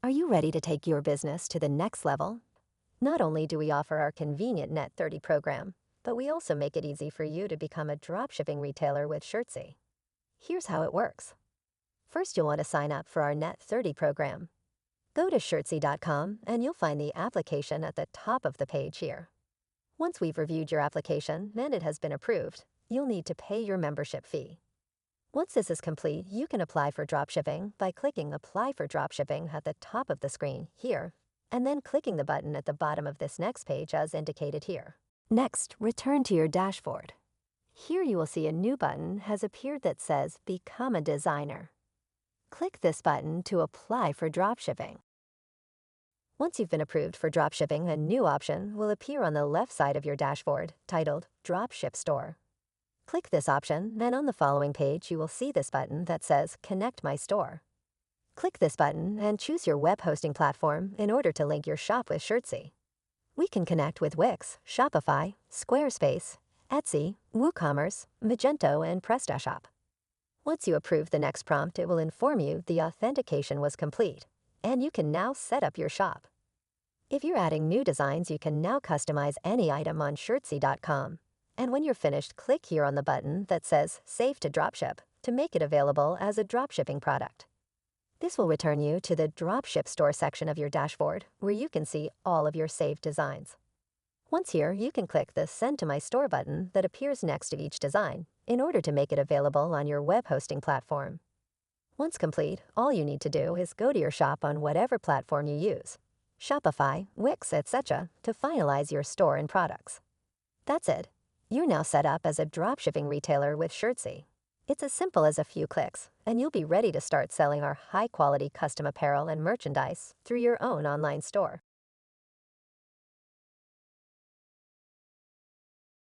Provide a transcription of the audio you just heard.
Are you ready to take your business to the next level? Not only do we offer our convenient NET30 program, but we also make it easy for you to become a dropshipping retailer with Shirtsy. Here's how it works. First, you'll want to sign up for our NET30 program. Go to shirtsy.com and you'll find the application at the top of the page here. Once we've reviewed your application and it has been approved, you'll need to pay your membership fee. Once this is complete, you can apply for dropshipping by clicking Apply for Dropshipping at the top of the screen here, and then clicking the button at the bottom of this next page as indicated here. Next, return to your dashboard. Here you will see a new button has appeared that says Become a Designer. Click this button to apply for dropshipping. Once you've been approved for dropshipping, a new option will appear on the left side of your dashboard titled Dropship Store. Click this option, and on the following page you will see this button that says Connect My Store. Click this button and choose your web hosting platform in order to link your shop with Shirtsy. We can connect with Wix, Shopify, Squarespace, Etsy, WooCommerce, Magento, and Prestashop. Once you approve the next prompt, it will inform you the authentication was complete, and you can now set up your shop. If you're adding new designs, you can now customize any item on Shirtsy.com. And when you're finished, click here on the button that says Save to Dropship to make it available as a dropshipping product. This will return you to the Dropship Store section of your dashboard, where you can see all of your saved designs. Once here, you can click the Send to My Store button that appears next to each design in order to make it available on your web hosting platform. Once complete, all you need to do is go to your shop on whatever platform you use, Shopify, Wix, etc., to finalize your store and products. That's it. You're now set up as a dropshipping retailer with Shirtsy. It's as simple as a few clicks, and you'll be ready to start selling our high-quality custom apparel and merchandise through your own online store.